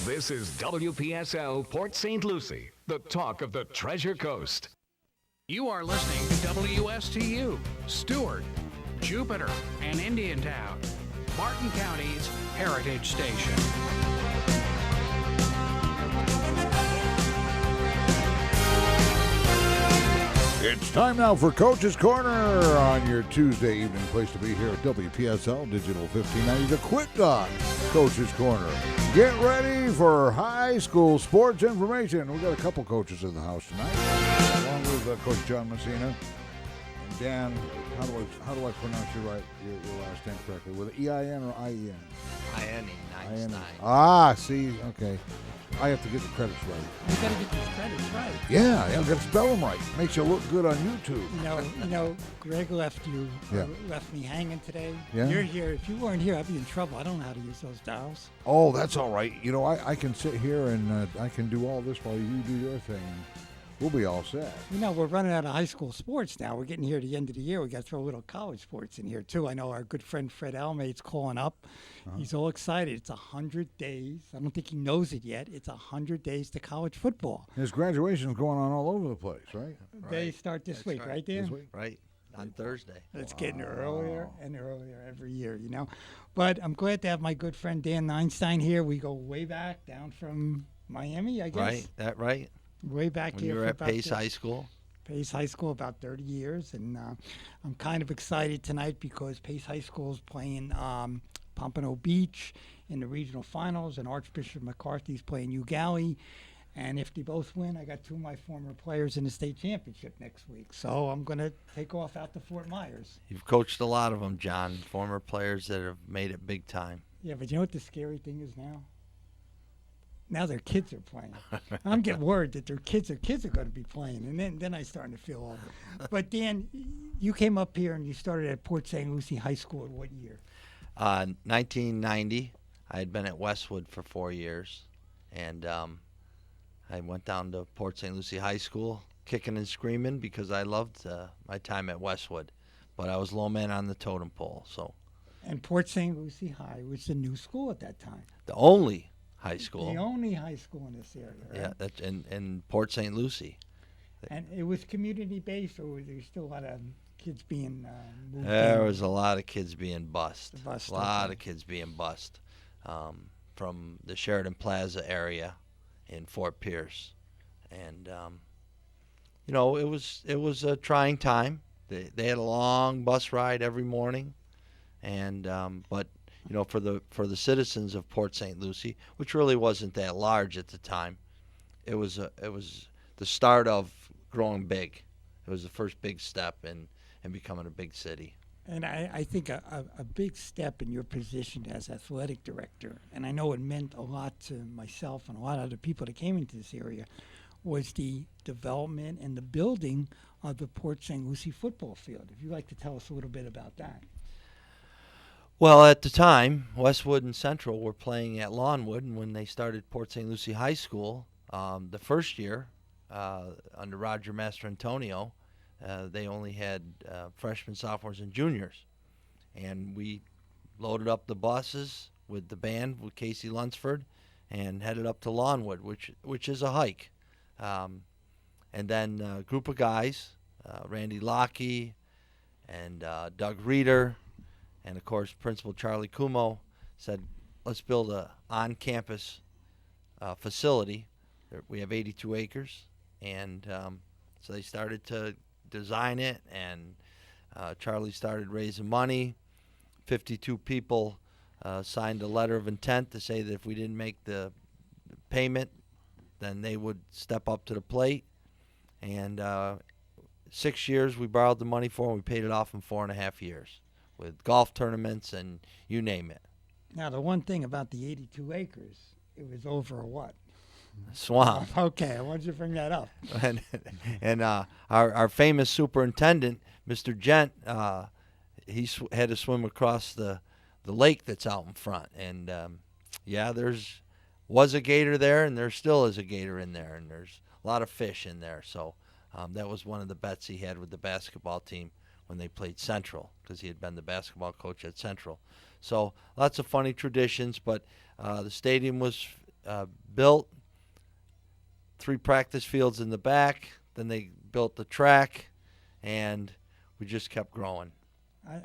This is WPSL Port St. Lucie, the talk of the Treasure Coast. You are listening to WSTU, Stewart, Jupiter, and Indiantown, Martin County's Heritage Station. It's time now for Coach's Corner on your Tuesday evening. Place to be here at WPSL Digital 1590, the Quick Dot Coach's Corner. Get ready for high school sports information. We've got a couple coaches in the house tonight, along with Coach John Messina. And Dan, how do I pronounce your last name correctly? With an E-I-N or I-E-N? I-N-E, Ninestine. Ah, see, okay. I have to get the credits right. You got to get these credits right. Yeah, I've got to spell them right. Makes you look good on YouTube. You know, Greg left me hanging today. Yeah. You're here. If you weren't here, I'd be in trouble. I don't know how to use those dials. Oh, that's all right. You know, I can sit here and I can do all this while you do your thing. We'll be all set. You know, we're running out of high school sports now. We're getting here at the end of the year. We got to throw a little college sports in here, too. I know our good friend Fred Almade's calling up. He's all excited. It's 100 days. I don't think he knows it yet. It's 100 days to college football. His graduation's going on all over the place, right? They start this week, right, Dan? This week? Right, on Thursday. It's getting earlier and earlier every year, you know. But I'm glad to have my good friend Dan Ninestine here. We go way back, down from Miami, I guess. Right. Way back When here. you were for at about Pace High School. Pace High School, about 30 years. And I'm kind of excited tonight because Pace High School is playing Pompano Beach in the regional finals, and Archbishop McCarthy's playing Ugali. And if they both win, I got two of my former players in the state championship next week. So I'm going to take off out to Fort Myers. You've coached a lot of them, John, former players that have made it big time. Yeah, but you know what the scary thing is now? Now their kids are playing. I'm getting word that their kids are going to be playing, and then I'm starting to feel all. But Dan, you came up here and you started at Port St. Lucie High School in what year? 1990. I had been at Westwood for 4 years, and I went down to Port St. Lucie High School, kicking and screaming because I loved my time at Westwood, but I was low man on the totem pole. So. And Port St. Lucie High was the new school at that time. The only high school. The only high school in this area, right? Yeah, that's in Port St. Lucie. And it was community-based, or was there still a lot of kids being moved There in? was a lot of kids being bussed. Bussed, A lot okay. of kids being bussed from the Sheridan Plaza area in Fort Pierce. And, you know, it was a trying time. They had a long bus ride every morning. And but you know, for the citizens of Port St. Lucie, which really wasn't that large at the time, it was the start of growing big. It was the first big step in becoming a big city. And I think a big step in your position as athletic director, and I know it meant a lot to myself and a lot of other people that came into this area, was the development and the building of the Port St. Lucie football field. If you'd like to tell us a little bit about that. Well, at the time, Westwood and Central were playing at Lawnwood, and when they started Port St. Lucie High School, the first year under Roger Mastrantonio, they only had freshmen, sophomores, and juniors. And we loaded up the buses with the band with Casey Lunsford and headed up to Lawnwood, which is a hike. And then a group of guys, Randy Lockey and Doug Reeder, and, of course, Principal Charlie Kumo, said, let's build a on-campus facility. We have 82 acres. And so they started to design it, and Charlie started raising money. 52 people signed a letter of intent to say that if we didn't make the payment, then they would step up to the plate. And 6 years we borrowed the money for, and we paid it off in 4.5 years with golf tournaments and you name it. Now, the one thing about the 82 acres, it was over a what? Swamp. Okay, I wanted you to bring that up. and our famous superintendent, Mr. Gent, he had to swim across the lake that's out in front. And, yeah, was a gator there, and there still is a gator in there, and there's a lot of fish in there. So that was one of the bets he had with the basketball team when they played Central, because he had been the basketball coach at Central. So lots of funny traditions, but the stadium was built 3 practice fields in the back. Then they built the track, and we just kept growing.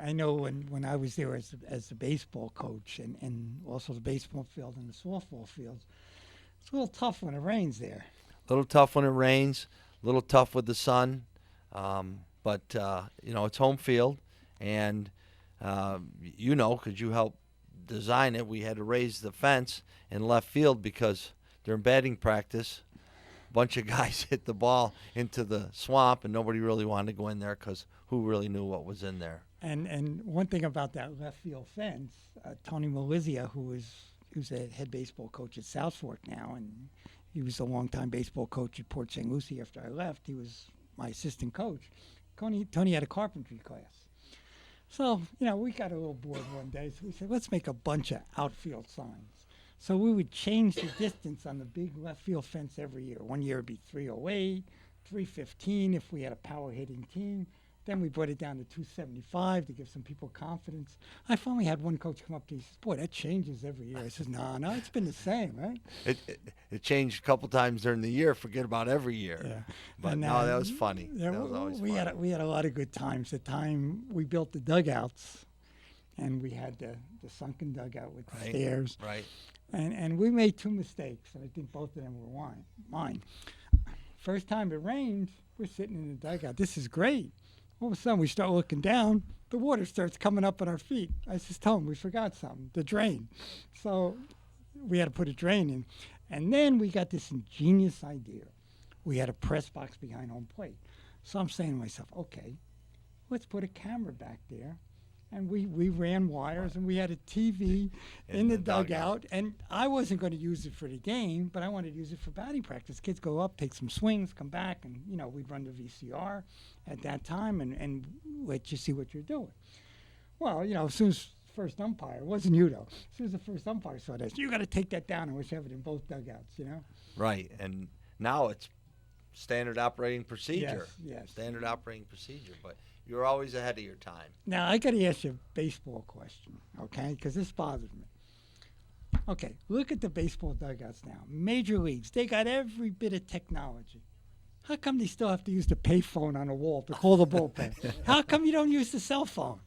I know when I was there as the baseball coach and also the baseball field and the softball fields, it's a little tough when it rains there. A little tough when it rains, a little tough with the sun, but it's home field, and because you helped design it, we had to raise the fence in left field because during batting practice, a bunch of guys hit the ball into the swamp, and nobody really wanted to go in there because who really knew what was in there. And one thing about that left field fence, Tony Melizia, who's a head baseball coach at South Fork now, and he was a longtime baseball coach at Port St. Lucie after I left. He was my assistant coach. Tony had a carpentry class. So, we got a little bored one day, so we said, let's make a bunch of outfield signs. So we would change the distance on the big left field fence every year. One year it would be 308, 315 if we had a power hitting team. Then we brought it down to 275 to give some people confidence. I finally had one coach come up to me and says, boy, that changes every year. I says, no, it's been the same, right? It changed a couple times during the year. Forget about every year. Yeah. But no, that was funny. Yeah, that was always funny. We had a lot of good times. The time we built the dugouts, and we had the sunken dugout with the stairs. Right. And we made 2 mistakes, and I think both of them were mine. First time it rained, we're sitting in the dugout. This is great. All of a sudden, we start looking down. The water starts coming up on our feet. I just told him we forgot something, the drain. So we had to put a drain in. And then we got this ingenious idea. We had a press box behind home plate. So I'm saying to myself, okay, let's put a camera back there. And we ran wires, and we had a TV in the dugout. And I wasn't going to use it for the game, but I wanted to use it for batting practice. Kids go up, take some swings, come back, and, we'd run the VCR at that time and let you see what you're doing. Well, as soon as first umpire, it wasn't you, though. As soon as the first umpire saw this, you got to take that down, and we should have it in both dugouts, Right, and now it's standard operating procedure. Yes. Standard operating procedure, but you're always ahead of your time. Now, I got to ask you a baseball question, okay, because this bothers me. Okay, look at the baseball dugouts now. Major leagues, they got every bit of technology. How come they still have to use the payphone on the wall to call the bullpen? How come you don't use the cell phone?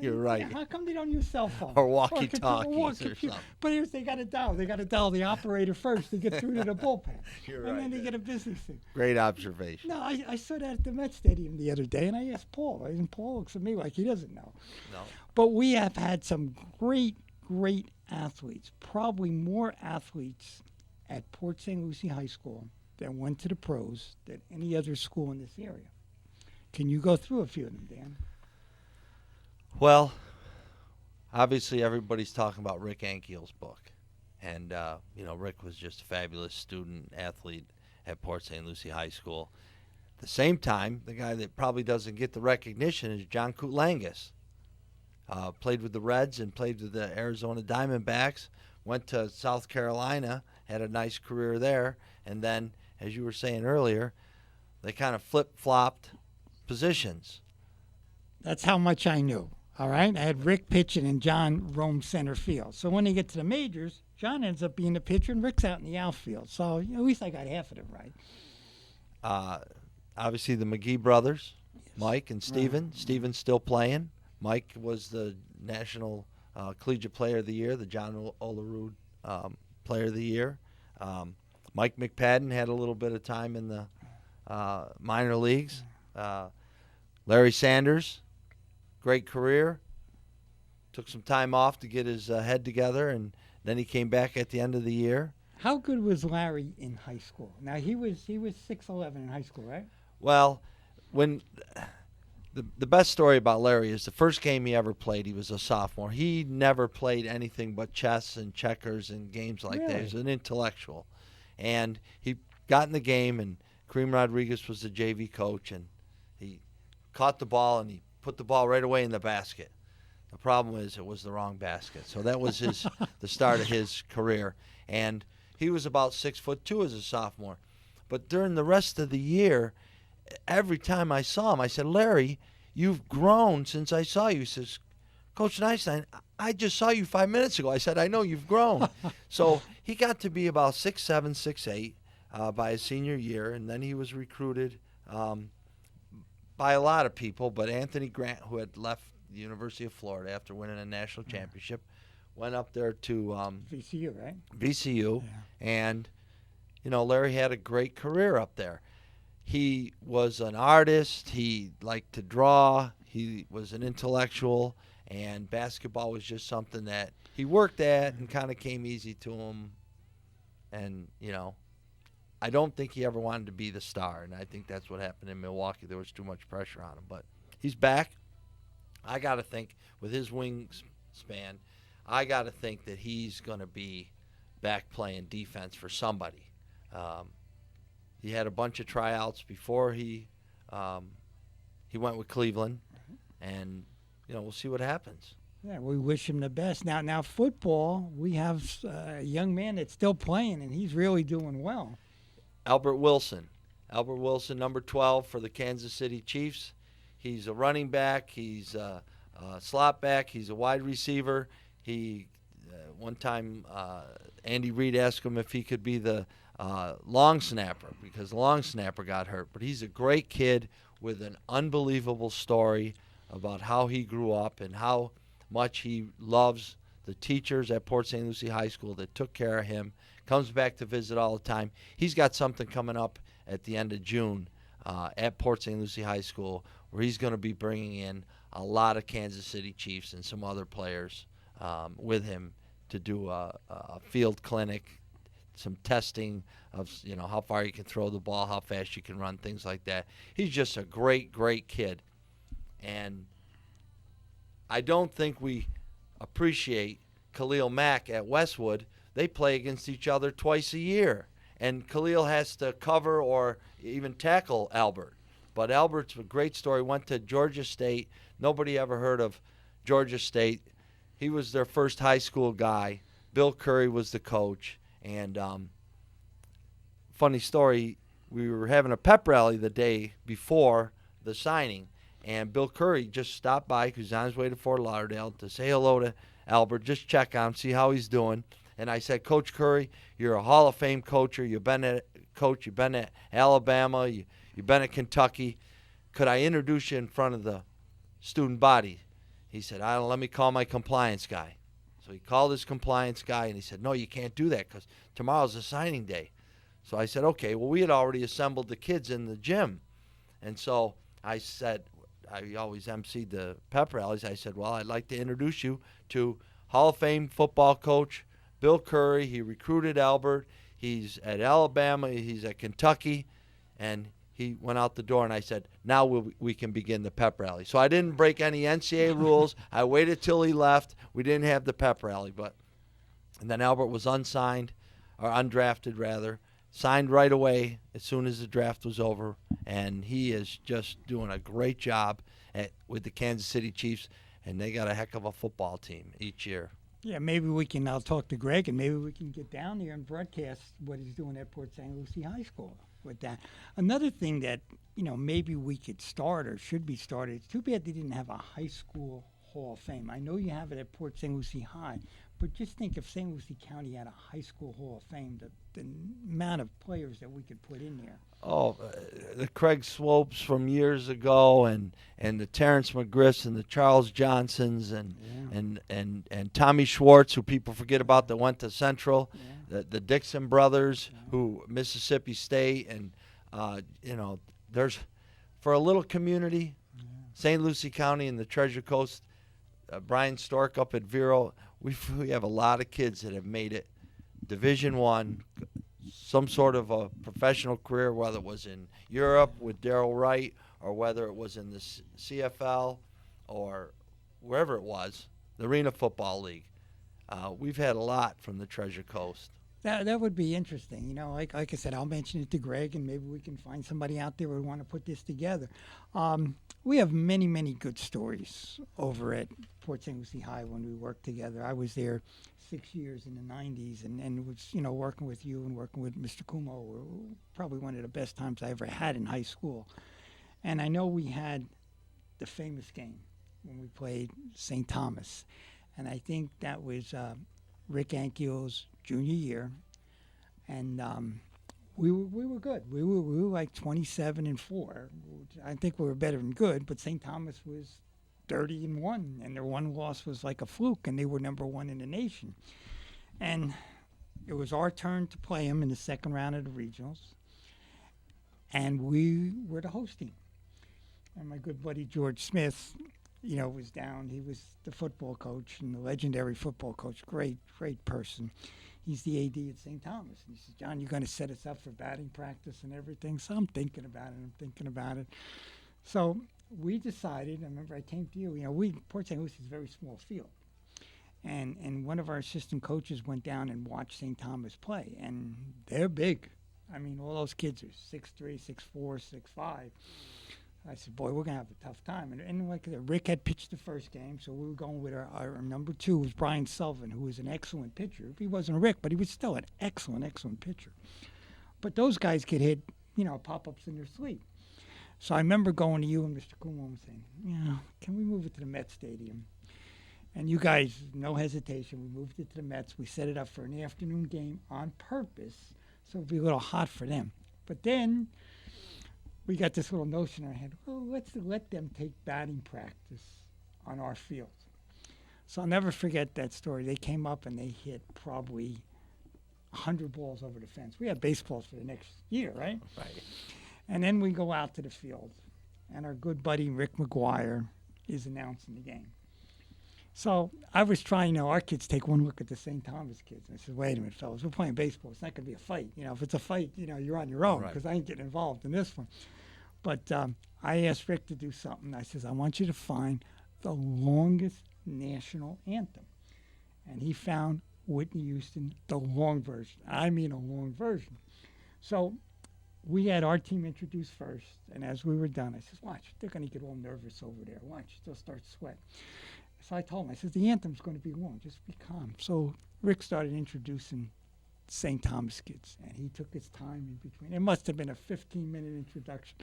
You're right. How come they don't use cell phone? Or walkie-talkies or something. But here's they got to dial. They got to dial the operator first to get through to the bullpen. You're and right. then they get a business thing. Great observation. No, I saw that at the Met Stadium the other day, and I asked Paul. And Paul looks at me like he doesn't know. No. But we have had some great athletes, probably more athletes at Port St. Lucie High School that went to the pros than any other school in this area. Can you go through a few of them, Dan? Well, obviously everybody's talking about Rick Ankiel's book. And, Rick was just a fabulous student, athlete at Port St. Lucie High School. At the same time, the guy that probably doesn't get the recognition is John Koutlangas. Played with the Reds and played with the Arizona Diamondbacks, went to South Carolina, had a nice career there, and then, as you were saying earlier, they kind of flip-flopped positions. That's how much I knew, all right? I had Rick pitching and John roamed center field. So when they get to the majors, John ends up being the pitcher and Rick's out in the outfield. So at least I got half of it right. Obviously the McGee brothers, Yes. Mike and Steven. Right. Steven's still playing. Mike was the National Collegiate Player of the Year, the John Olerud Player of the Year. Mike McPadden had a little bit of time in the minor leagues. Larry Sanders, great career. Took some time off to get his head together, and then he came back at the end of the year. How good was Larry in high school? Now, he was 6'11" in high school, right? Well, when the best story about Larry is the first game he ever played, he was a sophomore. He never played anything but chess and checkers and games like that. Really? He was an intellectual. And he got in the game, and Kareem Rodriguez was the JV coach, and he caught the ball, and he put the ball right away in the basket. The problem is it was the wrong basket. So that was the start of his career. And he was about 6'2" as a sophomore. But during the rest of the year, every time I saw him, I said, Larry, you've grown since I saw you. He says, Coach Ninestine, I just saw you 5 minutes ago. I said, I know you've grown. So he got to be about 6'7", 6'8", by his senior year, and then he was recruited by a lot of people, but Anthony Grant, who had left the University of Florida after winning a national championship, went up there to VCU, right? VCU, Yeah. and Larry had a great career up there. He was an artist. He liked to draw. He was an intellectual, and basketball was just something that he worked at and kind of came easy to him. And, I don't think he ever wanted to be the star, and I think that's what happened in Milwaukee. There was too much pressure on him. But he's back. I got to think, with his wingspan, I got to think that he's going to be back playing defense for somebody. He had a bunch of tryouts before he went with Cleveland, and we'll see what happens. Yeah, we wish him the best. Now football, we have a young man that's still playing, and he's really doing well. Albert Wilson, number 12 for the Kansas City Chiefs. He's a running back. He's a slot back. He's a wide receiver. He one time Andy Reid asked him if he could be the long snapper because the long snapper got hurt. But he's a great kid with an unbelievable story about how he grew up and how much he loves the teachers at Port St. Lucie High School that took care of him. Comes back to visit all the time. He's got something coming up at the end of June at Port St. Lucie High School where he's going to be bringing in a lot of Kansas City Chiefs and some other players with him to do a field clinic, some testing of how far you can throw the ball, how fast you can run, things like that. He's just a great, great kid. And I don't think we appreciate Khalil Mack at Westwood. They play against each other twice a year, and Khalil has to cover or even tackle Albert. But Albert's a great story. Went to Georgia State. Nobody ever heard of Georgia State. He was their first high school guy. Bill Curry was the coach. And funny story, we were having a pep rally the day before the signing, and Bill Curry just stopped by because he's on his way to Fort Lauderdale to say hello to Albert, just check on him, see how he's doing. And I said, Coach Curry, you're a Hall of Fame coacher. You've been at Alabama. You've been at Kentucky. Could I introduce you in front of the student body? He said, let me call my compliance guy. So he called his compliance guy, and he said, no, you can't do that because tomorrow's a signing day. So I said, okay. Well, we had already assembled the kids in the gym. And so I said, I always emceed the pep rallies. I said, well, I'd like to introduce you to Hall of Fame football coach Bill Curry. He recruited Albert. He's at Alabama. He's at Kentucky. And he went out the door, and I said, now we can begin the pep rally. So I didn't break any NCAA rules. I waited till he left. We didn't have the pep rally. And then Albert was undrafted, signed right away as soon as the draft was over. And he is just doing a great job with the Kansas City Chiefs, and they got a heck of a football team each year. Yeah, maybe we can. I'll talk to Greg, and maybe we can get down there and broadcast what he's doing at Port St. Lucie High School with that. Another thing that maybe we could start or should be started. It's too bad they didn't have a high school Hall of Fame. I know you have it at Port St. Lucie High, but just think if St. Lucie County had a high school Hall of Fame, the amount of players that we could put in there. Oh, the Craig Swopes from years ago, and the Terrence McGriffs and the Charles Johnsons and Tommy Schwartz, who people forget about, that went to Central, the Dixon brothers, who Mississippi State, and there's for a little community, St. Lucie County and the Treasure Coast. Brian Stork up at Vero, we have a lot of kids that have made it Division I. Some sort of a professional career, whether it was in Europe with Darryl Wright or whether it was in the CFL or wherever it was, the Arena Football League. We've had a lot from the Treasure Coast. That would be interesting. Like I said, I'll mention it to Greg, and maybe we can find somebody out there who would want to put this together. We have many, many good stories over at Port St. Lucie High when we worked together. I was there 6 years in the 90s, and was, working with you and working with Mr. Kumo were probably one of the best times I ever had in high school. And I know we had the famous game when we played St. Thomas. and I think that was Rick Anchio's junior year, and we were good. We were like 27-4. I think we were better than good, but St. Thomas was 30-1, and their one loss was like a fluke, and they were number one in the nation. And it was our turn to play them in the second round of the regionals, and we were the host team. And my good buddy George Smith, was down. He was the football coach and the legendary football coach. Great person. He's the AD at St. Thomas. And he says, John, you're going to set us up for batting practice and everything. So I'm thinking about it. So we decided, I remember I came to you, Port St. Lucie is a very small field. And one of our assistant coaches went down and watched St. Thomas play. And they're big. I mean, all those kids are 6'3", 6'4", 6'5". I said, boy, we're going to have a tough time. And like Rick had pitched the first game, so we were going with our number 2 was Brian Sullivan, who was an excellent pitcher. He wasn't Rick, but he was still an excellent pitcher. But those guys could hit, pop-ups in their sleep. So I remember going to you and Mr. Kumo and saying, can we move it to the Met Stadium? And you guys, no hesitation, we moved it to the Mets. We set it up for an afternoon game on purpose, so it would be a little hot for them. But then we got this little notion in our head, let's let them take batting practice on our field. So I'll never forget that story. They came up and they hit probably 100 balls over the fence. We had baseballs for the next year, right? Right. And then we go out to the field, and our good buddy Rick McGuire is announcing the game. So I was trying, our kids take one look at the St. Thomas kids. And I said, wait a minute, fellas, we're playing baseball. It's not going to be a fight. If it's a fight, you're on your own, because I ain't getting involved in this one. But I asked Rick to do something. I says, I want you to find the longest national anthem. And he found Whitney Houston, the long version. I mean a long version. So we had our team introduced first. And as we were done, I says, watch, they're going to get all nervous over there. Watch, they'll start sweating. So I told him, I said, the anthem's going to be long. Just be calm. So Rick started introducing St. Thomas kids, and he took his time in between. It must have been a 15-minute introduction.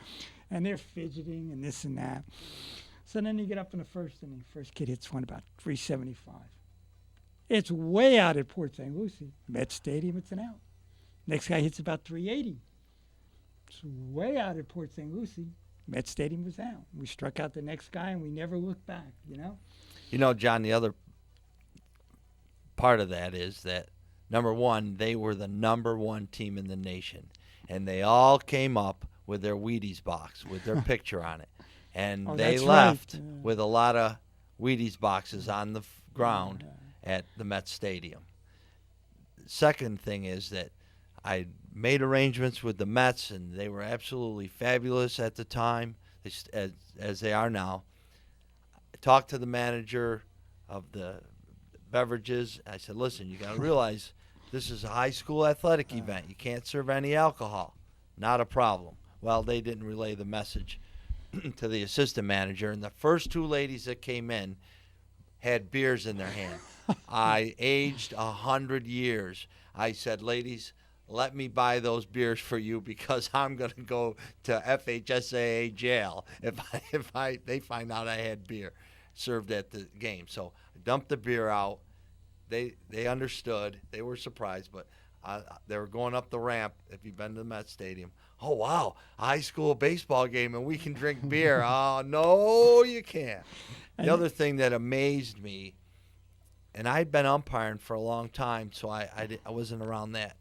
And they're fidgeting and this and that. So then you get up in the first inning. First kid hits one about 375. It's way out at Port St. Lucie. Met Stadium, it's an out. Next guy hits about 380. It's way out at Port St. Lucie. Met Stadium was out. We struck out the next guy, and we never looked back, John, the other part of that is that, number one, they were the number 1 team in the nation. And they all came up with their Wheaties box with their picture on it. And they left with a lot of Wheaties boxes on the ground at the Met Stadium. Second thing is that I made arrangements with the Mets, and they were absolutely fabulous at the time, as they are now. I talked to the manager of the beverages. I said, listen, you got to realize this is a high school athletic event. You can't serve any alcohol. Not a problem. Well, they didn't relay the message to the assistant manager, and the first 2 ladies that came in had beers in their hand. I aged 100 years. I said, ladies, let me buy those beers for you, because I'm going to go to FHSAA jail if they find out I had beer served at the game. So I dumped the beer out. They understood. They were surprised, but they were going up the ramp. If you've been to the Met Stadium, oh wow, a high school baseball game and we can drink beer. Oh no, you can't. The other thing that amazed me, and I'd been umpiring for a long time, so I wasn't around that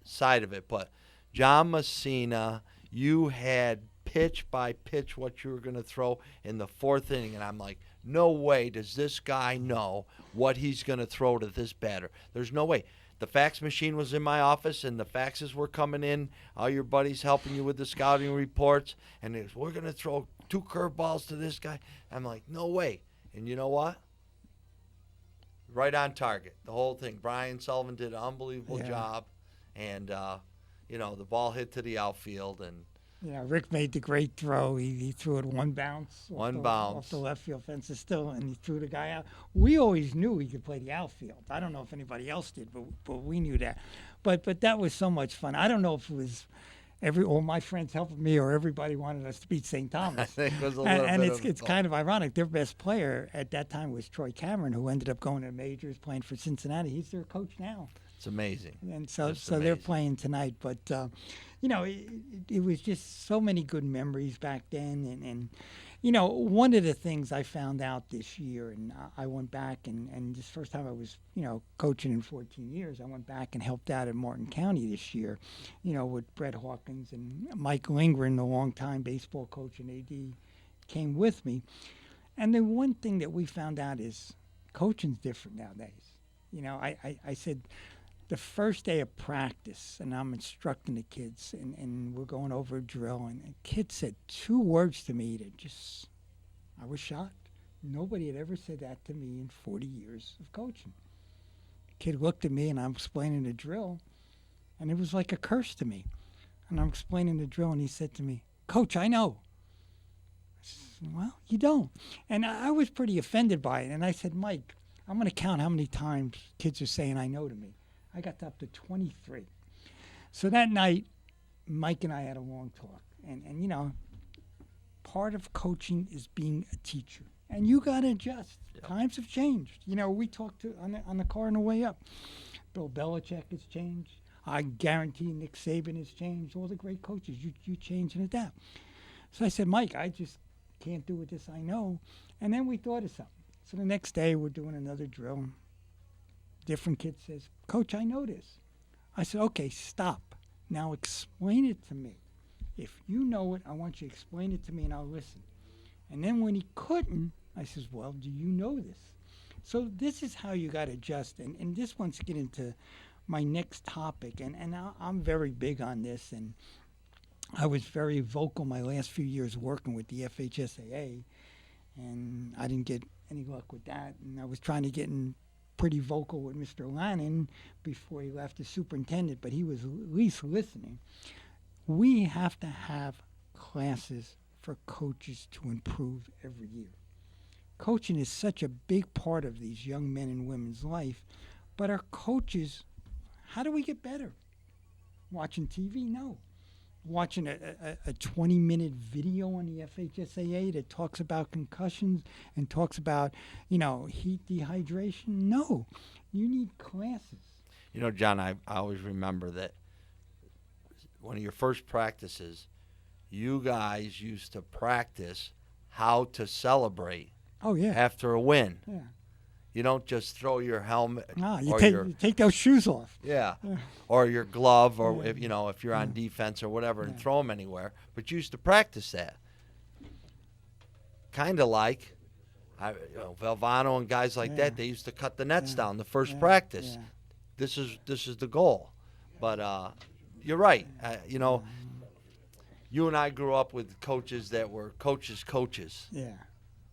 side of it, but John Messina, you had pitch by pitch what you were going to throw in the 4th inning, and I'm like, no way does this guy know what he's going to throw to this batter. There's no way. The fax machine was in my office, and the faxes were coming in, all your buddies helping you with the scouting reports, and it was, we're going to throw 2 curveballs to this guy. I'm like, no way. And you know what? Right on target, the whole thing. Brian Sullivan did an unbelievable job. And, the ball hit to the outfield. And Rick made the great throw. He threw it one bounce. Off the left field fence and he threw the guy out. We always knew he could play the outfield. I don't know if anybody else did, but we knew that. But that was so much fun. I don't know if it was all my friends helping me, or everybody wanted us to beat St. Thomas. I think it was a And little bit it's kind of ironic. Their best player at that time was Troy Cameron, who ended up going to the majors, playing for Cincinnati. He's their coach now. It's amazing. And so Just they're amazing. playing tonight. But, it was just so many good memories back then. And one of the things I found out this year, and I went back, and this first time I was, coaching in 14 years, I went back and helped out at Martin County this year, with Brett Hawkins and Mike Lingren, the longtime baseball coach and AD, came with me. And the one thing that we found out is coaching's different nowadays. I said, the first day of practice, and I'm instructing the kids, and we're going over a drill, and a kid said 2 words to me that I was shocked. Nobody had ever said that to me in 40 years of coaching. The kid looked at me, and I'm explaining the drill, and it was like a curse to me. And I'm explaining the drill, and he said to me, "Coach, I know." I said, "Well, you don't." And I was pretty offended by it, and I said, "Mike, I'm going to count how many times kids are saying I know to me." I got up to 23. So that night, Mike and I had a long talk. And part of coaching is being a teacher. And you got to adjust. Yep. Times have changed. We talked on the car on the way up. Bill Belichick has changed. I guarantee Nick Saban has changed. All the great coaches, you change and adapt. So I said, "Mike, I just can't do with this, I know." And then we thought of something. So the next day, we're doing another drill. Different kid says, "Coach, I know this." I said, "Okay, stop. Now explain it to me. If you know it, I want you to explain it to me and I'll listen." And then when he couldn't, I says, "Well, do you know this?" So this is how you got to adjust. And this wants to get into my next topic. And I'm very big on this. And I was very vocal my last few years working with the FHSAA. And I didn't get any luck with that. And I was trying to get in pretty vocal with Mr. Lannon before he left as superintendent, but he was at least listening. We have to have classes for coaches to improve every year. Coaching is such a big part of these young men and women's life, but our coaches, how do we get better? Watching TV? No. Watching a 20-minute video on the FHSAA that talks about concussions and talks about, heat dehydration? No. You need classes. John, I always remember that one of your first practices, you guys used to practice how to celebrate after a win. Yeah. You don't just throw your helmet. No, you take those shoes off. Yeah, or your glove, or if you're on defense or whatever, and throw them anywhere. But you used to practice that. Kind of like, Valvano and guys like that. They used to cut the nets down the first practice. Yeah. This is the goal. But you're right. You and I grew up with coaches that were coaches. Yeah.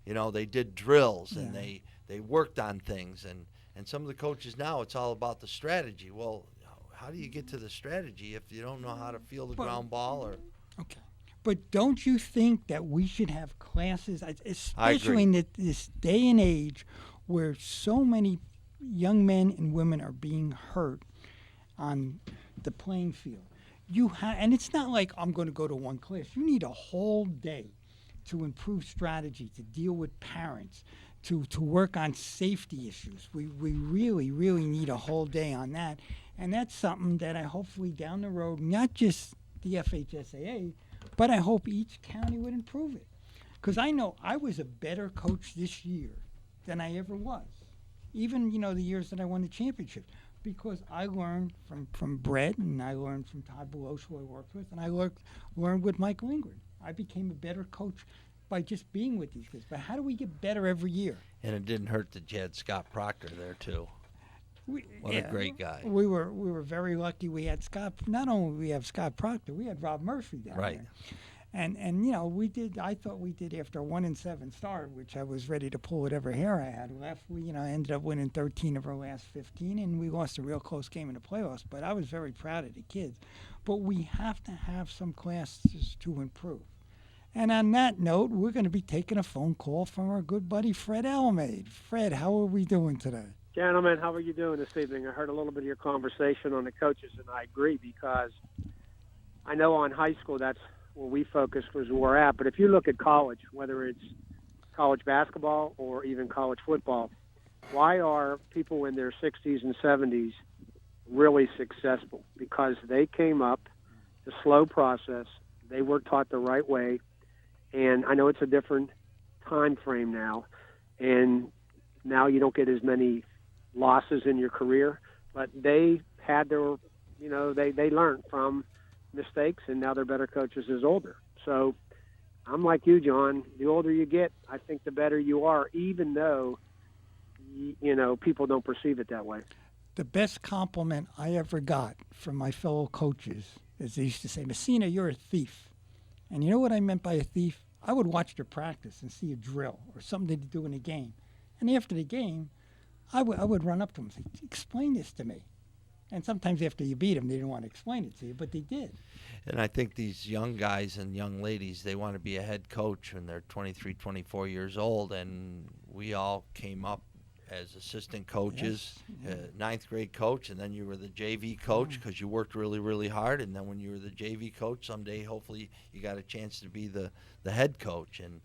They did drills and they worked on things, and some of the coaches now, it's all about the strategy. Well, how do you get to the strategy if you don't know how to field the ground ball? Okay. But don't you think that we should have classes, especially in this day and age where so many young men and women are being hurt on the playing field? And it's not like I'm going to go to one class. You need a whole day to improve strategy, to deal with parents, to work on safety issues. We really, really need a whole day on that. And that's something that I hopefully down the road, not just the FHSAA, but I hope each county would improve it. Because I know I was a better coach this year than I ever was. Even, the years that I won the championship. Because I learned from Brett, and I learned from Todd Belosh, who I worked with, and I learned with Mike Lingren. I became a better coach by just being with these kids. But how do we get better every year? And it didn't hurt that you had Scott Proctor there too. What a great guy. We were very lucky. We had Scott. Not only we have Scott Proctor, we had Rob Murphy down there. And we did. I thought we did after a 1-7 start, which I was ready to pull whatever hair I had left. We ended up winning 13 of our last 15, and we lost a real close game in the playoffs. But I was very proud of the kids. But we have to have some classes to improve. And on that note, we're going to be taking a phone call from our good buddy Fred Almeida. Fred, how are we doing today? Gentlemen, how are you doing this evening? I heard a little bit of your conversation on the coaches, and I agree because I know on high school that's where we focused was where we're at. But if you look at college, whether it's college basketball or even college football, why are people in their 60s and 70s really successful? Because they came up the slow process. They were taught the right way. And I know it's a different time frame now. And now you don't get as many losses in your career. But they had their, they learned from mistakes, and now they're better coaches as older. So I'm like you, John. The older you get, I think the better you are, even though, people don't perceive it that way. The best compliment I ever got from my fellow coaches is they used to say, Messina, you're a thief. And you know what I meant by a thief? I would watch their practice and see a drill or something to do in a game. And after the game, I would run up to them and say, explain this to me. And sometimes after you beat them, they didn't want to explain it to you, but they did. And I think these young guys and young ladies, they want to be a head coach when they're 23, 24 years old. And we all came up as assistant coaches, Yes. Ninth grade coach, and then you were the JV coach because you worked really, really hard. And then when you were the JV coach, someday hopefully you got a chance to be the head coach. And,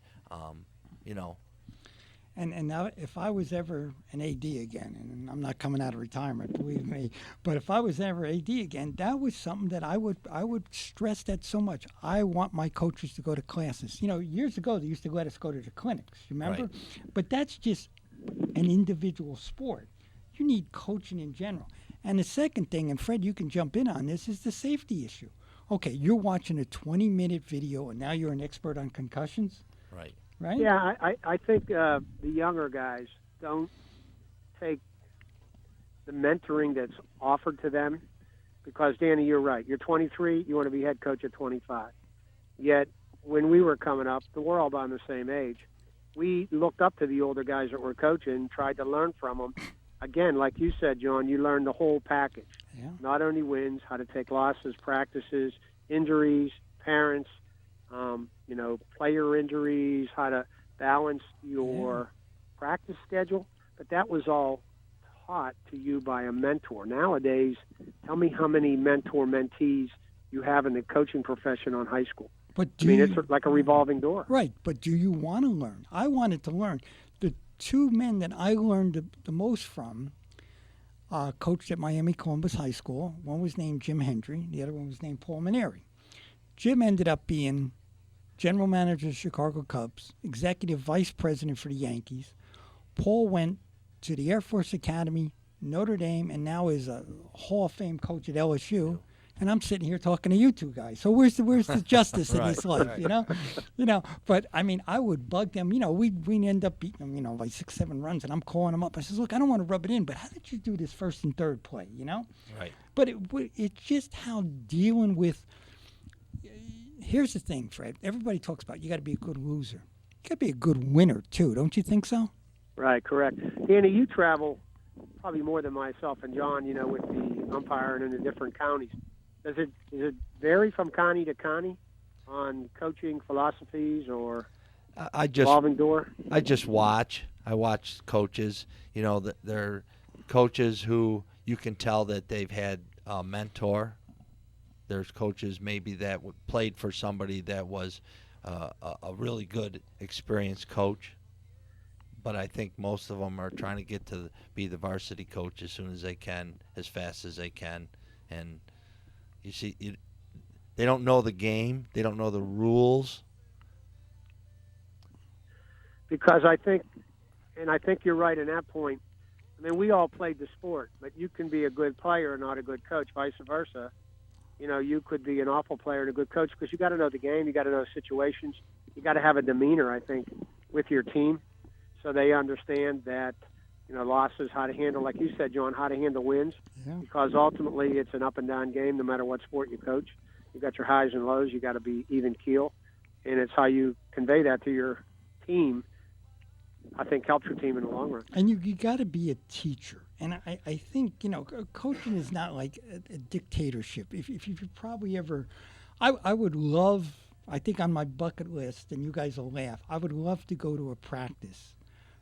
And now, if I was ever an AD again, and I'm not coming out of retirement, believe me, but if I was ever AD again, that was something that I would stress that so much. I want my coaches to go to classes. Years ago they used to let us go to the clinics. Remember? Right. But that's just an individual sport. You need coaching in general. And the second thing, and Fred, you can jump in on this, is the safety issue. Okay, you're watching a 20-minute video, and now you're an expert on concussions. Right. Right? Yeah, I think the younger guys don't take the mentoring that's offered to them because, Danny, you're right. You're 23. You want to be head coach at 25. Yet, when we were coming up, we're all about the same age. We looked up to the older guys that were coaching, tried to learn from them. Again, like you said, John, you learn the whole package. Yeah. Not only wins, how to take losses, practices, injuries, parents, player injuries, how to balance your practice schedule. But that was all taught to you by a mentor. Nowadays, tell me how many mentor-mentees you have in the coaching profession on high school. But it's like a revolving door. Right, but do you want to learn? I wanted to learn. The two men that I learned the most from coached at Miami Columbus High School. One was named Jim Hendry. The other one was named Paul Maneri. Jim ended up being general manager of the Chicago Cubs, executive vice president for the Yankees. Paul went to the Air Force Academy, Notre Dame, and now is a Hall of Fame coach at LSU. And I'm sitting here talking to you two guys. So where's the justice in this life, But I mean, I would bug them. We'd end up beating them, by 6-7 runs, and I'm calling them up. I says, look, I don't want to rub it in, but how did you do this first and third play, Right. But it's just how dealing with. Here's the thing, Fred. Everybody talks about you got to be a good loser. You got to be a good winner too, don't you think so? Right, correct. Danny, you travel probably more than myself and John, with the umpiring in the different counties. Does it vary from county to county on coaching philosophies or revolving door? I just watch. I watch coaches. They're coaches who you can tell that they've had a mentor. There's coaches maybe that played for somebody that was a really good, experienced coach. But I think most of them are trying to get to be the varsity coach as soon as they can, as fast as they can. And you see, they don't know the game. They don't know the rules. Because I think you're right in that point. I mean, we all played the sport, but you can be a good player and not a good coach, vice versa. You could be an awful player and a good coach because you got to know the game. You got to know situations. You got to have a demeanor, I think, with your team so they understand that, losses, how to handle, like you said, John, how to handle wins. Yeah. Because ultimately it's an up and down game no matter what sport you coach. You got your highs and lows. You got to be even keel. And it's how you convey that to your team, I think, helps your team in the long run. And you got to be a teacher. And I think, coaching is not like a dictatorship. If you probably ever, I would love, I think on my bucket list, and you guys will laugh, I would love to go to a practice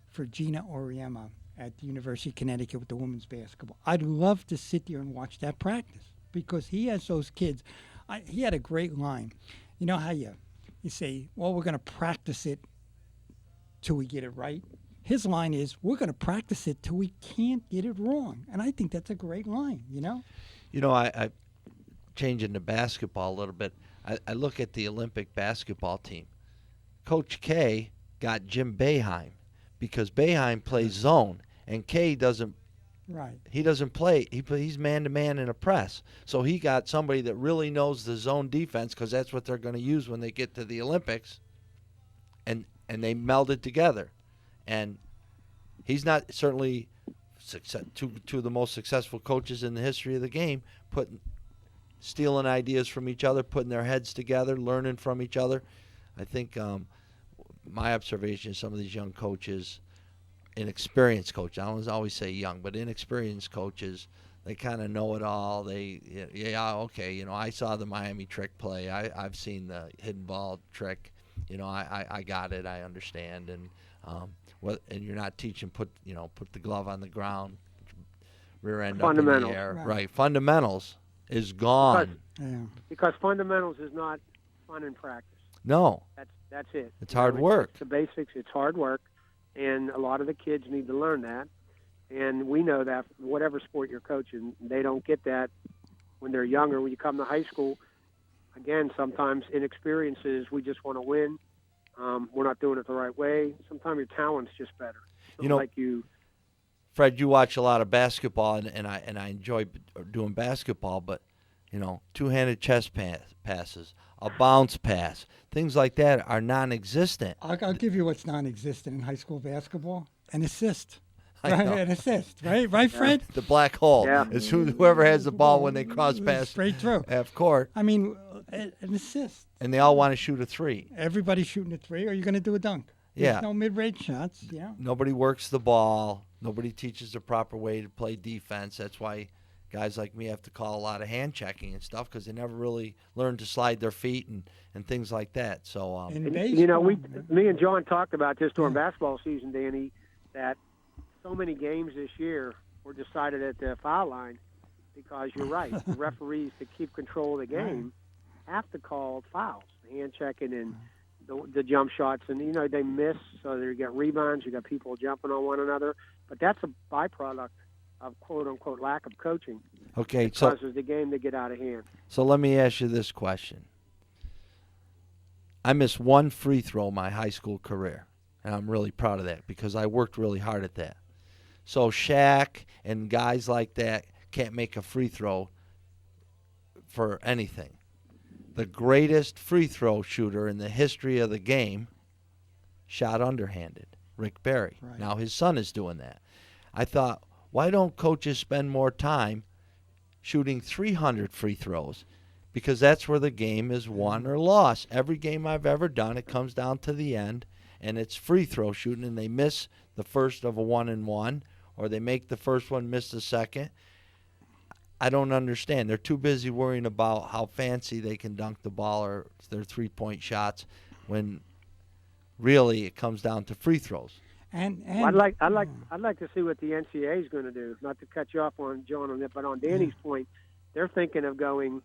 for Gina Oriema at the University of Connecticut with the women's basketball. I'd love to sit there and watch that practice because he has those kids. He had a great line. You know how you say, well, we're going to practice it till we get it right. His line is, we're going to practice it till we can't get it wrong. And I think that's a great line, you know? You know, I changing to basketball a little bit. I look at the Olympic basketball team. Coach K got Jim Boeheim because Boeheim plays zone, and K doesn't. Right. He doesn't play. He's man-to-man in a press. So he got somebody that really knows the zone defense because that's what they're going to use when they get to the Olympics. And they melded together. And he's not certainly two of the most successful coaches in the history of the game, stealing ideas from each other, putting their heads together, learning from each other. I think my observation is some of these young coaches, inexperienced coaches, I don't always say young, but inexperienced coaches, they kind of know it all. Okay, I saw the Miami trick play. I've seen the hidden ball trick. I got it. I understand. And and you're not teaching put the glove on the ground, rear end up in the air. Right. Fundamentals is gone. Because fundamentals is not fun in practice. No. That's it. It's hard work. It's the basics. It's hard work. And a lot of the kids need to learn that. And we know that whatever sport you're coaching, they don't get that when they're younger. When you come to high school, again, sometimes inexperiences, we just want to win. We're not doing it the right way. Sometimes your talent's just better. Fred, you watch a lot of basketball, and I enjoy doing basketball, but, two-handed chest passes, a bounce pass, things like that are non-existent. I'll give you what's non-existent in high school basketball: an assist. Right, an assist, right, Fred? The black hole is whoever has the ball when they cross pass straight through half court. I mean, an assist. And they all want to shoot a three. Everybody's shooting a three, or you're going to do a dunk. There's no mid-range shots. Yeah. Nobody works the ball. Nobody teaches the proper way to play defense. That's why guys like me have to call a lot of hand checking and stuff because they never really learn to slide their feet and things like that. So, me and John talked about this during basketball season, Danny, that so many games this year were decided at the foul line because you're right. The referees, to keep control of the game, have to call fouls, hand checking and the jump shots. And, they miss, so you get rebounds, you got people jumping on one another. But that's a byproduct of quote-unquote lack of coaching. Okay, it causes the game to get out of hand. So let me ask you this question. I missed one free throw my high school career, and I'm really proud of that because I worked really hard at that. So Shaq and guys like that can't make a free throw for anything. The greatest free throw shooter in the history of the game shot underhanded, Rick Barry. Right. Now his son is doing that. I thought, why don't coaches spend more time shooting 300 free throws? Because that's where the game is won or lost. Every game I've ever done, it comes down to the end, and it's free throw shooting, and they miss the first of a 1-and-1, or they make the first one, miss the second. I don't understand. They're too busy worrying about how fancy they can dunk the ball or their three-point shots when really it comes down to free throws. And I'd like to see what the NCAA is going to do. Not to cut you off on John on that, but on Danny's point, they're thinking of going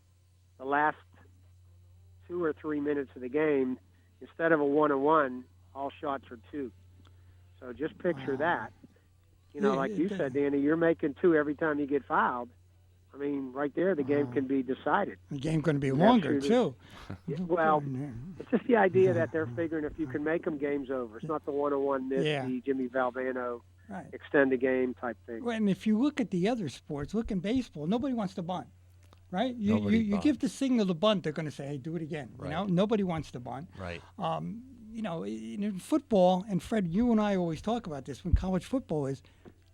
the last 2 or 3 minutes of the game instead of a 1-on-1. All shots are 2. So just picture that. Like you said, Danny, you're making 2 every time you get fouled. I mean, right there, the game can be decided. The game's going to be longer, too. Well, it's just the idea that they're figuring if you can make them, game's over. It's not the 1-on-1 miss, the Jimmy Valvano extend the game type thing. Well, and if you look at the other sports, look in baseball, nobody wants to bunt, right? You give the signal to bunt, they're going to say, hey, do it again. Right. Nobody wants to bunt. Right. In football, and Fred, you and I always talk about this when college football is,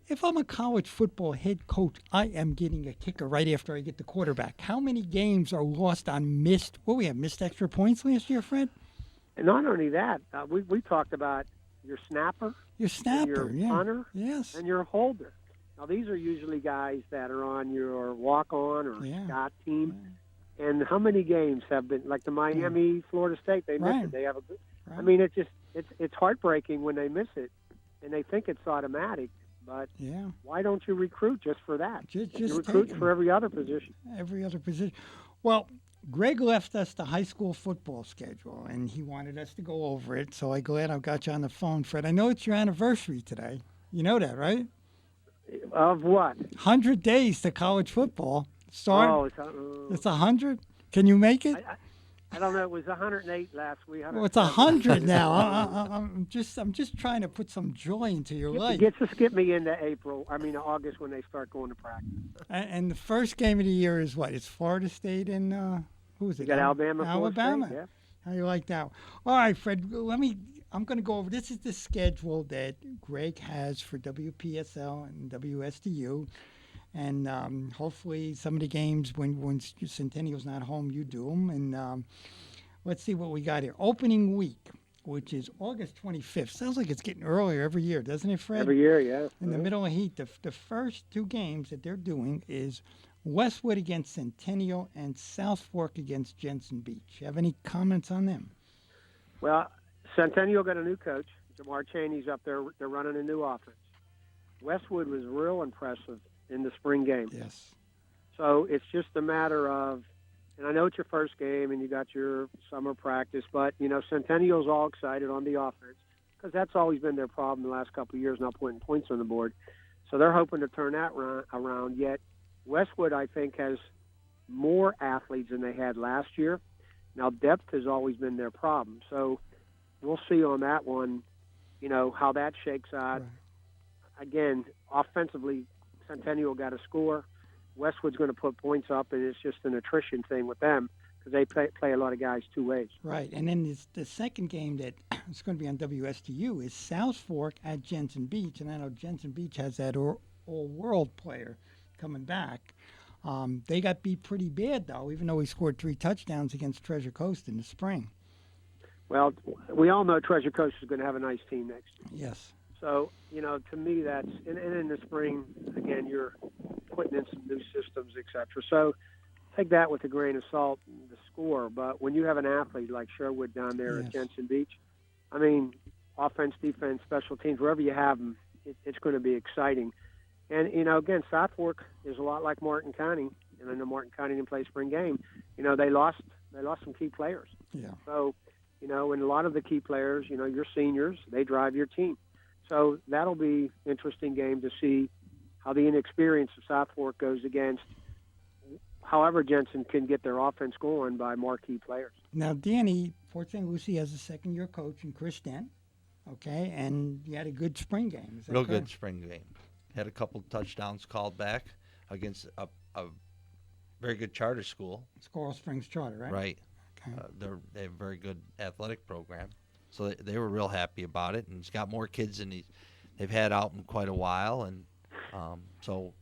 if I'm a college football head coach, I am getting a kicker right after I get the quarterback. How many games are lost on missed extra points last year, Fred? And not only that, we talked about your snapper, your punter, yes, and your holder. Now, these are usually guys that are on your walk-on or Scott team. Yeah. And how many games have been, like the Miami, Florida State, they miss it. They have I mean, it's heartbreaking when they miss it, and they think it's automatic. But why don't you recruit just for that? You recruit for every other position. Every other position. Well, Greg left us the high school football schedule, and he wanted us to go over it. So I'm glad I've got you on the phone, Fred. I know it's your anniversary today. You know that, right? Of what? 100 days to college football. Start. Oh, It's 100. Can you make it? I don't know. It was 108 last week. Well, it's 100 now. I'm just trying to put some joy into your life. Skip me into August when they start going to practice. And the first game of the year is what? It's Florida State and who is it? You got Alabama. Alabama. State, yeah. How you like that? All right, Fred. I'm going to go over. This is the schedule that Greg has for WPSL and WSTU. And hopefully some of the games, when Centennial's not home, you do them. And let's see what we got here. Opening week, which is August 25th. Sounds like it's getting earlier every year, doesn't it, Fred? Every year, yeah. In the middle of heat. The first two games that they're doing is Westwood against Centennial and South Fork against Jensen Beach. You have any comments on them? Well, Centennial got a new coach. Jamar Chaney's up there. They're running a new offense. Westwood was real impressive in the spring game. Yes. So it's just a matter of, and I know it's your first game and you got your summer practice, but, Centennial's all excited on the offense because that's always been their problem the last couple of years, not putting points on the board. So they're hoping to turn that around. Yet Westwood, I think, has more athletes than they had last year. Now, depth has always been their problem. So we'll see on that one, how that shakes out. Right. Again, offensively, Centennial got a score. Westwood's going to put points up, and it's just an attrition thing with them because they play a lot of guys two ways. Right, and then the second game that is going to be on WSTU is South Fork at Jensen Beach, and I know Jensen Beach has that all-world player coming back. They got beat pretty bad, though, even though he scored 3 touchdowns against Treasure Coast in the spring. Well, we all know Treasure Coast is going to have a nice team next year. Yes. So, to me, that's – and in the spring, again, you're putting in some new systems, et cetera. So take that with a grain of salt, the score. But when you have an athlete like Sherwood down there at Jensen Beach, offense, defense, special teams, wherever you have them, it's going to be exciting. And, again, South Fork is a lot like Martin County. And I know Martin County didn't play spring game. They lost some key players. Yeah. So, and a lot of the key players, your seniors, they drive your team. So that'll be an interesting game to see how the inexperience of South Fork goes against however Jensen can get their offense going by marquee players. Now, Danny, Port St. Lucie has a second-year coach in Chris Dent, okay, and you had a good spring game. Is that Real correct? good spring game. Had a couple touchdowns called back against a very good charter school. It's Coral Springs Charter, right? Right. Okay. They have a very good athletic program. So they were real happy about it, and he's got more kids than they've had out in quite a while, and so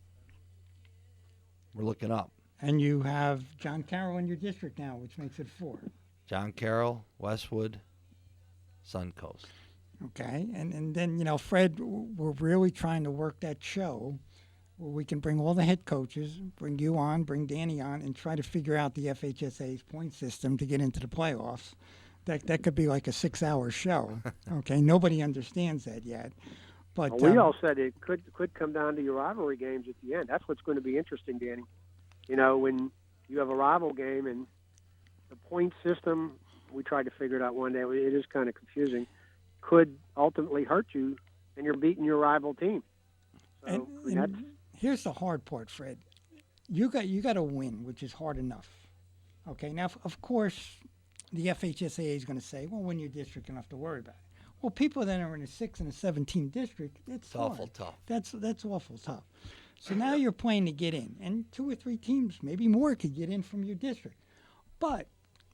we're looking up. And you have John Carroll in your district now, which makes it 4. John Carroll, Westwood, Suncoast. Okay, and then, Fred, we're really trying to work that show where we can bring all the head coaches, bring you on, bring Danny on, and try to figure out the FHSA's point system to get into the playoffs. That could be like a 6-hour show. Okay, nobody understands that yet. But we all said it could come down to your rivalry games at the end. That's what's going to be interesting, Danny. When you have a rival game and the point system, we tried to figure it out one day. It is kind of confusing. Could ultimately hurt you, and you're beating your rival team. So and here's the hard part, Fred. You got to win, which is hard enough. Okay, now of course, the FHSAA is going to say, well, win your district, you don't have to worry about it. Well, people that are in a 6 and a 7-team district, it's awful tough. That's awful tough. So now you're playing to get in, and 2 or 3 teams, maybe more, could get in from your district. But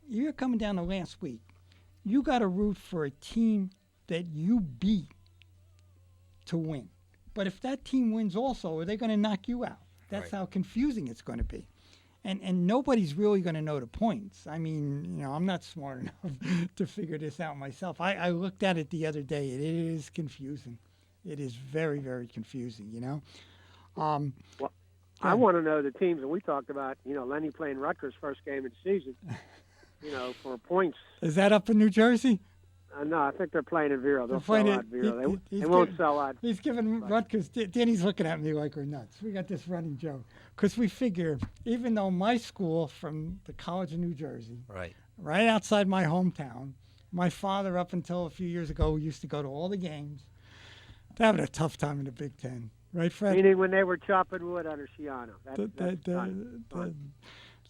you're coming down the last week. You got to root for a team that you beat to win. But if that team wins also, are they going to knock you out? That's how confusing it's going to be. And nobody's really going to know the points. I'm not smart enough to figure this out myself. I looked at it the other day. It is confusing. It is very, very confusing, Well, I want to know the teams, and we talked about, Lenny playing Rutgers first game of the season, for points. Is that up in New Jersey? No, I think they're playing in Vero. They'll They're playing sell out Vero. They won't sell out. He's giving Rutgers. Danny's looking at me like we're nuts. We got this running joke because we figure even though my school from the College of New Jersey, right outside my hometown, my father up until a few years ago used to go to all the games. They're having a tough time in the Big Ten, right, Fred? Meaning when they were chopping wood under Schiano.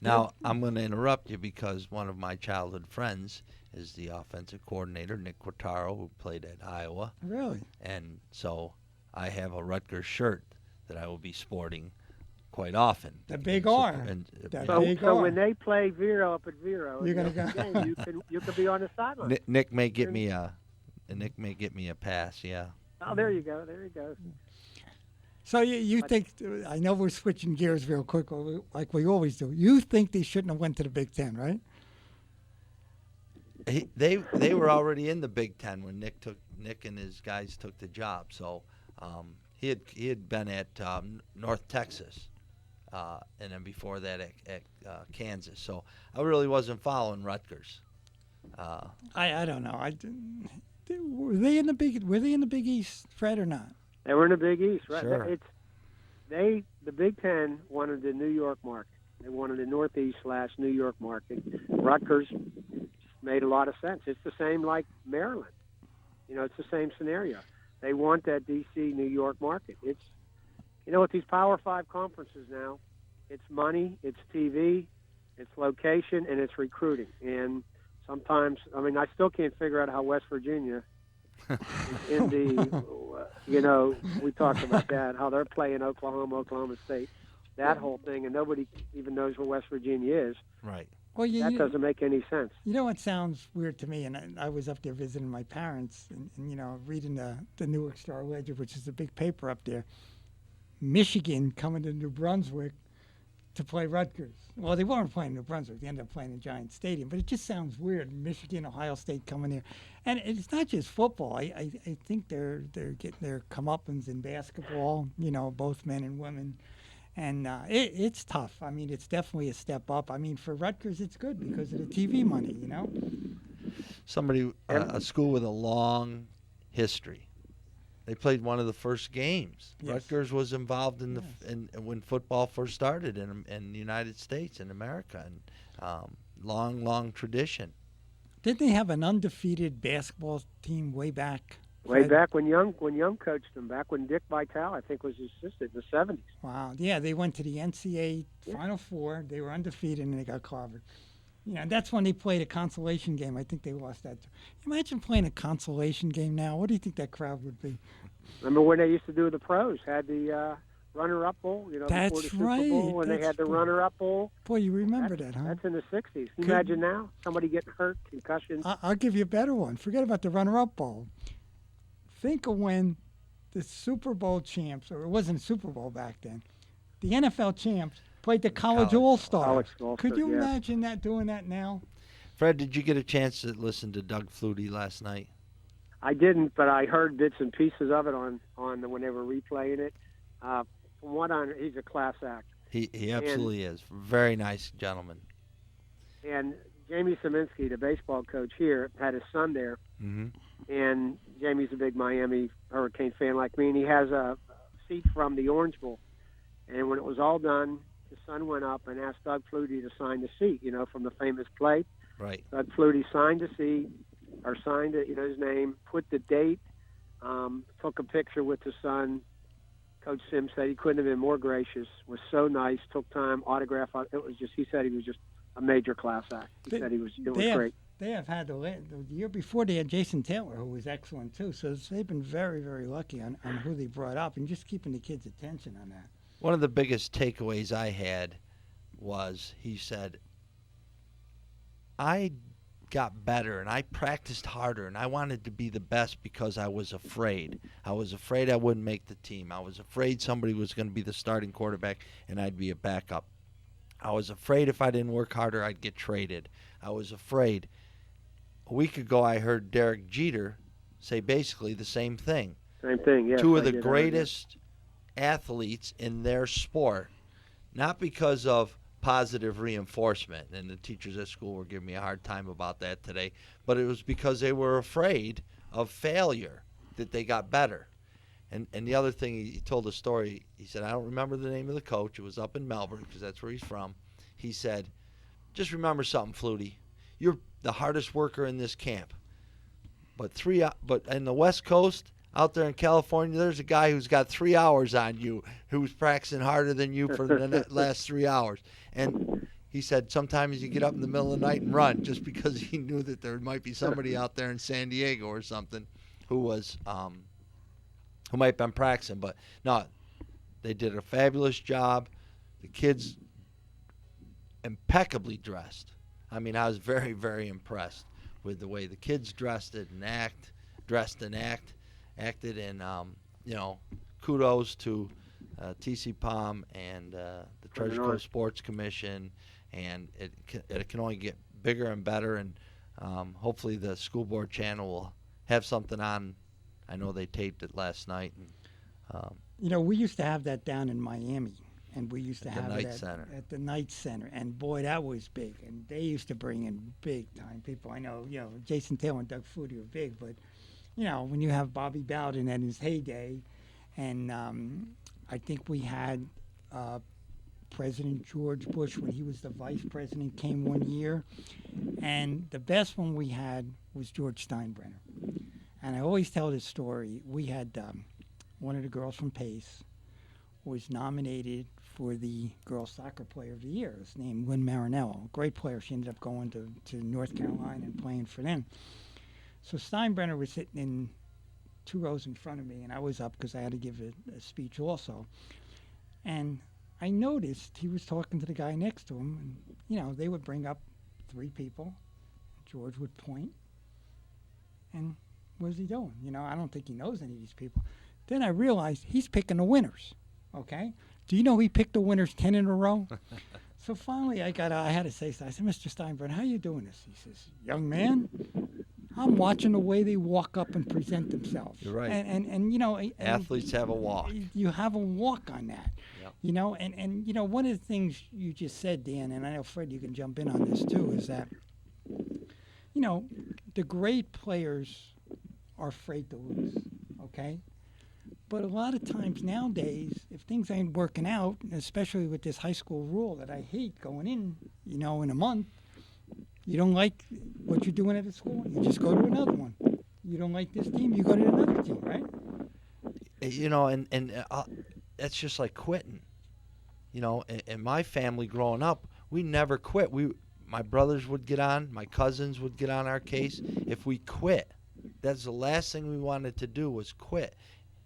Now, I'm going to interrupt you because one of my childhood friends is the offensive coordinator, Nick Quattaro, who played at Iowa. Really? And so I have a Rutgers shirt that I will be sporting quite often. The big R. So when they play Vero up at Vero, you're going to go. you can be on the sideline. Nick may get me a pass, yeah. Oh, there you go. There you go. So you think, I know we're switching gears real quick like we always do. You think they shouldn't have went to the Big Ten, right? They were already in the Big Ten when Nick and his guys took the job. So he had been at North Texas, and then before that at Kansas. So I really wasn't following Rutgers. I don't know. Were they in the Big East, Fred, or not? They were in the Big East, right? Sure. The Big Ten wanted the New York market. They wanted the Northeast/New York market. Rutgers made a lot of sense. It's the same like Maryland. It's the same scenario. They want that D.C. New York market. It's with these Power 5 conferences now, it's money, it's TV, it's location, and it's recruiting. And sometimes, I still can't figure out how West Virginia in the, we talked about that, how they're playing Oklahoma State, that whole thing, and nobody even knows where West Virginia is. Right. Well, that doesn't make any sense. You know what sounds weird to me, and I was up there visiting my parents and reading the Newark Star-Ledger, which is a big paper up there. Michigan coming to New Brunswick to play Rutgers. Well, they weren't playing New Brunswick. They ended up playing in Giant Stadium. But it just sounds weird. Michigan, Ohio State coming there. And it's not just football. I think they're getting their comeuppance in basketball, both men and women. And it's tough. It's definitely a step up. For Rutgers, it's good because of the TV money, Somebody, a school with a long history. They played one of the first games. Yes. Rutgers was involved in when football first started in the United States and America, and long tradition. Didn't they have an undefeated basketball team way back? Way back when Young coached them, back when Dick Vitale, I think, was his assistant in the 70s. Wow. Yeah, they went to the NCAA Final Four. They were undefeated, and they got clobbered. That's when they played a consolation game. I think they lost that. Imagine playing a consolation game now. What do you think that crowd would be? Remember when they used to do the pros, had the runner-up bowl, That's before the Super right. Bowl, when they had the runner-up bowl. Boy, you remember that, huh? That's in the 60s. Can you imagine now? Somebody getting hurt, concussions. I'll give you a better one. Forget about the runner-up bowl. Think of when the Super Bowl champs, or it wasn't a Super Bowl back then, the NFL champs played the College All-Stars. Could you imagine doing that now? Fred, did you get a chance to listen to Doug Flutie last night? I didn't, but I heard bits and pieces of it on when they were replaying it. From what he's a class act. He absolutely is. Very nice gentleman. And Jamie Szymanski, the baseball coach here, had his son there. Mm-hmm. And Jamie's a big Miami Hurricane fan like me, and he has a seat from the Orange Bowl. And when it was all done, his son went up and asked Doug Flutie to sign the seat, from the famous play. Right. Doug Flutie signed the seat, or signed it, his name, put the date, took a picture with the son. Coach Sims said he couldn't have been more gracious, was so nice, took time, autograph. He said he was just a major class act. He said it was great. They have had the year before they had Jason Taylor, who was excellent too. So they've been very, very lucky on who they brought up and just keeping the kids' attention on that. One of the biggest takeaways I had was he said, I got better and I practiced harder and I wanted to be the best because I was afraid. I was afraid I wouldn't make the team. I was afraid somebody was going to be the starting quarterback and I'd be a backup. I was afraid if I didn't work harder, I'd get traded. I was afraid. A week ago, I heard Derek Jeter say basically the same thing. Same thing, yeah. Two of the greatest athletes in their sport, not because of positive reinforcement, and the teachers at school were giving me a hard time about that today. But it was because they were afraid of failure that they got better. And the other thing, he told a story. He said, I don't remember the name of the coach. It was up in Melbourne because that's where he's from. He said, just remember something, Flutie. You're the hardest worker in this camp. But in the West Coast, out there in California, there's a guy who's got 3 hours on you, who's practicing harder than you for the last 3 hours. And he said sometimes you get up in the middle of the night and run, just because he knew that there might be somebody out there in San Diego or something who was who might have been practicing. But no, they did a fabulous job. The kids impeccably dressed. I mean, I was very, very impressed with the way the kids dressed and acted, and kudos to TC Palm and the Treasure Coast Sports Commission, and it can only get bigger and better, and hopefully the school board channel will have something on. I know they taped it last night. And, we used to have that down in Miami. And we used to have it at the Knight Center. And, boy, that was big. And they used to bring in big-time people. I know, Jason Taylor and Doug Flutie were big. But, when you have Bobby Bowden at his heyday, and I think we had President George Bush, when he was the vice president, came one year. And the best one we had was George Steinbrenner. And I always tell this story. We had one of the girls from Pace was nominated for the Girls Soccer Player of the Year. His name Lynn Marinello, great player. She ended up going to North Carolina and playing for them. So Steinbrenner was sitting in 2 rows in front of me, and I was up because I had to give a speech also. And I noticed he was talking to the guy next to him, and, they would bring up 3 people. George would point, and what is he doing? I don't think he knows any of these people. Then I realized he's picking the winners. Okay, do you know he picked the winners 10 in a row? So finally, I had to say something. I said, Mr. Steinbrenner, how are you doing this? He says, young man, I'm watching the way they walk up and present themselves. You're right. And athletes have a walk. You have a walk on that. Yep. And one of the things you just said, Dan, and I know Fred, you can jump in on this too, is that the great players are afraid to lose. Okay. But a lot of times nowadays, if things ain't working out, especially with this high school rule that I hate going in, in a month, you don't like what you're doing at the school, you just go to another one. You don't like this team, you go to another team, right? And that's just like quitting. In my family growing up, we never quit. My brothers would get on, my cousins would get on our case. If we quit, that's the last thing we wanted to do was quit.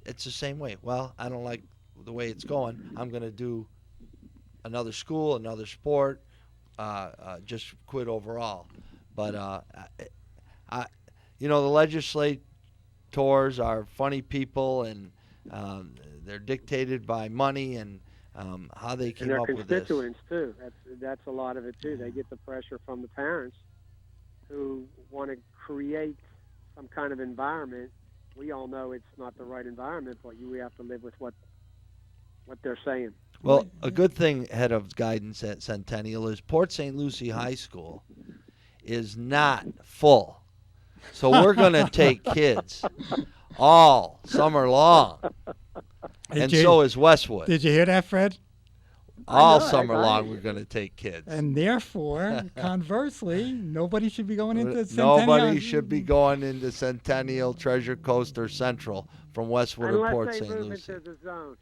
It's the same way. Well, I don't like the way it's going. I'm going to do another school, another sport, just quit overall. But, the legislators are funny people, and they're dictated by money and how they came up with this. And their constituents, too. That's a lot of it, too. They get the pressure from the parents who want to create some kind of environment. We all know it's not the right environment, but we have to live with what they're saying. Well, a good thing, head of guidance at Centennial, is Port St. Lucie High School is not full. So we're going to take kids all summer long. So is Westwood. Did you hear that, Fred? All summer long we're going to take kids. And therefore, conversely, nobody should be going into Centennial. Nobody should be going into Centennial, Treasure Coast, or Central from Westwood or Port St. Lucie. Unless they move into the zone.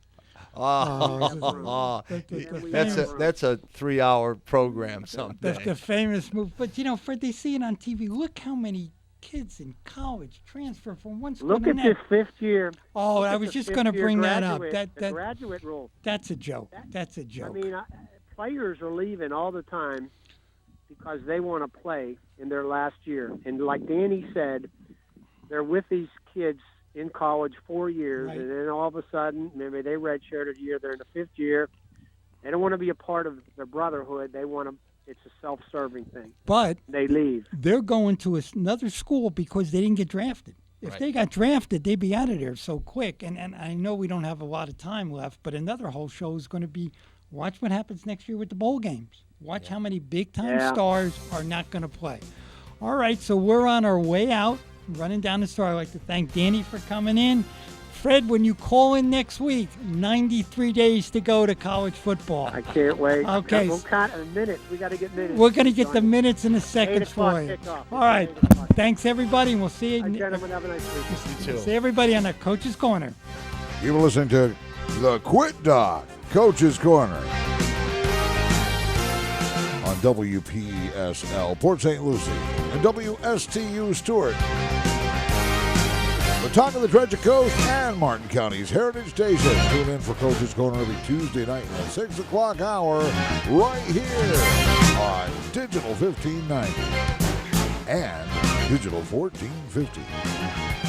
That's a 3-hour program someday. The famous move. But, Fred, they see it on TV. Look how many kids in college transfer from one school to the next. Look at this 5th year. Oh, I was just going to bring that up. The graduate rule. That's a joke. That's a joke. I mean, players are leaving all the time because they want to play in their last year. And like Danny said, they're with these kids in college 4 years, right. And then all of a sudden, maybe they redshirted a year, they're in the 5th year. They don't want to be a part of the brotherhood. They want to. It's a self-serving thing. But they leave. They're going to another school because they didn't get drafted. If Right. they got drafted, they'd be out of there so quick. And I know we don't have a lot of time left, but another whole show is going to be watch what happens next year with the bowl games. Watch how many big-time Yeah. stars are not going to play. All right, so we're on our way out, running down the store. I'd like to thank Danny for coming in. Fred, when you call in next week, 93 days to go to college football. I can't wait. Okay. We'll count in minutes. We got to get minutes. We're going to get the Johnny. minutes in a 8 second o'clock for you. kickoff. All right. 8 o'clock. Thanks, everybody, and we'll see you. Hi, gentlemen. Have a nice week. You too. See everybody on the Coach's Corner. You've been listening to the Quit Doc, Coach's Corner, on WPSL, Port St. Lucie, and WSTU Stewart. The talk of the Treasure Coast and Martin County's Heritage Station. Tune in for Coach's Corner every Tuesday night at 6 o'clock hour right here on Digital 1590 and Digital 1450.